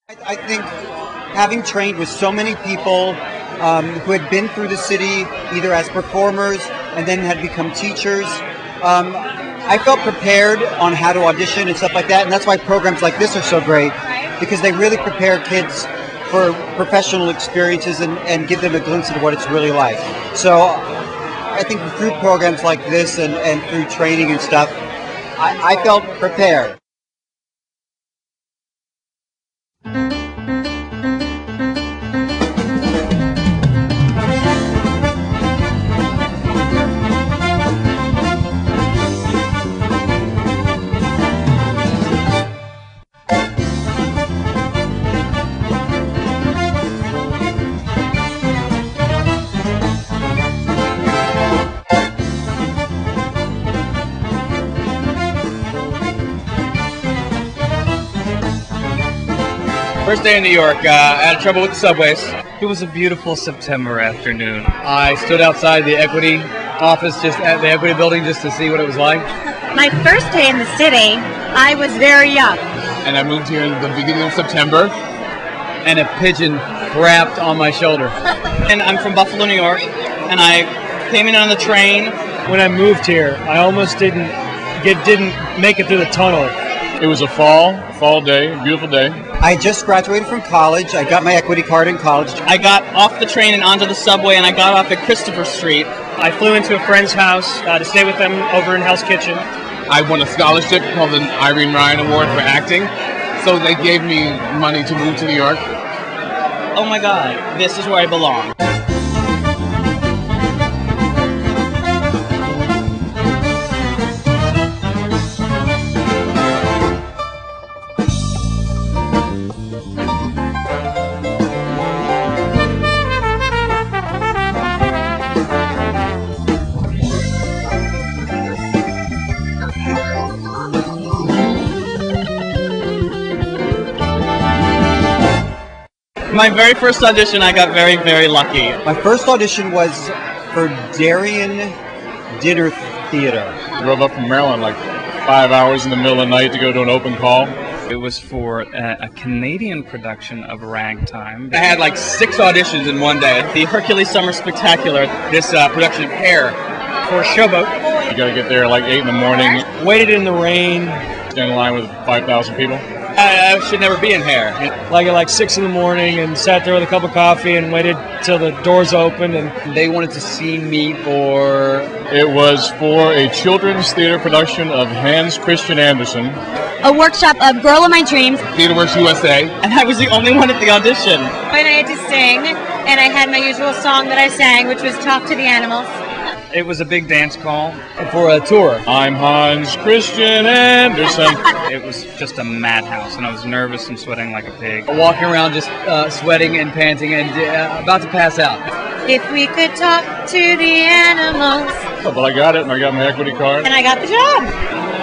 I think having trained with so many people who had been through the city either as performers and then had become teachers, I felt prepared on how to audition and stuff like that, and that's why programs like this are so great, because they really prepare kids for professional experiences and give them a glimpse of what it's really like. So I think through programs like this and through training and stuff, I felt prepared. First day in New York, I had trouble with the subways. It was a beautiful September afternoon. I stood outside the Equity office, just at the Equity building, just to see what it was like. My first day in the city, I was very young. And I moved here in the beginning of September, and a pigeon crapped on my shoulder. And I'm from Buffalo, New York, and I came in on the train. When I moved here, I almost didn't make it through the tunnel. It was a fall day, beautiful day. I just graduated from college. I got my equity card in college. I got off the train and onto the subway, and I got off at Christopher Street. I flew into a friend's house to stay with them over in Hell's Kitchen. I won a scholarship called the Irene Ryan Award for acting, so they gave me money to move to New York. Oh my God, this is where I belong. My very first audition, I got very, very lucky. My first audition was for Darien Dinner Theater. Drove up from Maryland like 5 hours in the middle of the night to go to an open call. It was for a Canadian production of Ragtime. I had like 6 auditions in one day. The Hercules Summer Spectacular, this production of Hair. For a showboat. You gotta get there like 8 in the morning. Waited in the rain. Stand in line with 5,000 people. I should never be in Hair. Like at like 6 in the morning, and sat there with a cup of coffee and waited till the doors opened. And they wanted to see me for... It was for a children's theater production of Hans Christian Andersen. A workshop of Girl of My Dreams. TheaterWorks USA. And I was the only one at the audition. When I had to sing, and I had my usual song that I sang, which was Talk to the Animals. It was a big dance call. For a tour. I'm Hans Christian Andersen. It was just a madhouse, and I was nervous and sweating like a pig. Walking around just sweating and panting and about to pass out. If we could talk to the animals. But I got it, and I got my equity card. And I got the job.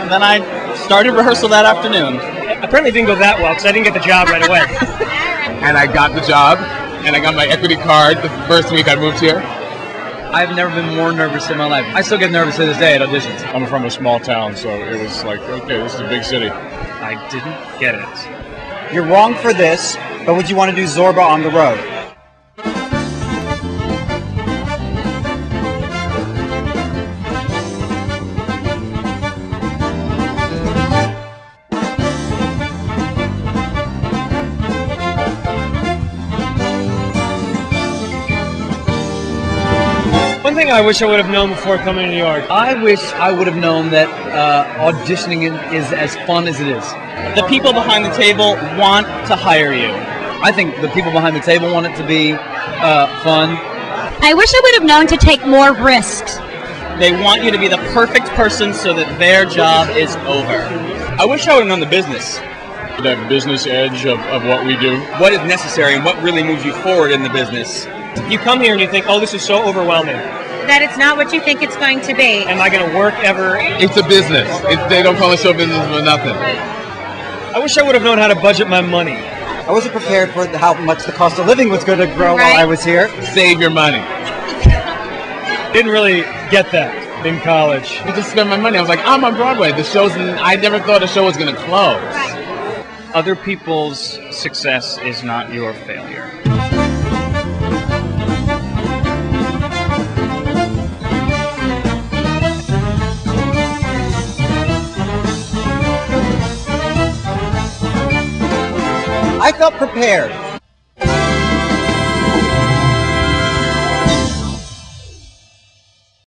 And then I started rehearsal that afternoon. Apparently it didn't go that well, because I didn't get the job right away. And I got the job, and I got my equity card the first week I moved here. I've never been more nervous in my life. I still get nervous to this day at auditions. I'm from a small town, so it was like, okay, this is a big city. I didn't get it. You're wrong for this, but would you want to do Zorba on the road? One thing I wish I would have known before coming to New York. I wish I would have known that auditioning is as fun as it is. The people behind the table want to hire you. I think the people behind the table want it to be fun. I wish I would have known to take more risks. They want you to be the perfect person so that their job is over. I wish I would have known the business. That business edge of what we do. What is necessary and what really moves you forward in the business. You come here and you think, oh, this is so overwhelming. That it's not what you think it's going to be. Am I going to work ever? It's a business. They don't call it show business for nothing. I wish I would have known how to budget my money. I wasn't prepared for how much the cost of living was going to grow while I was here. Save your money. Didn't really get that in college. I just spent my money. I was like, I'm on Broadway. The show's, I never thought a show was going to close. Other people's success is not your failure. I felt prepared.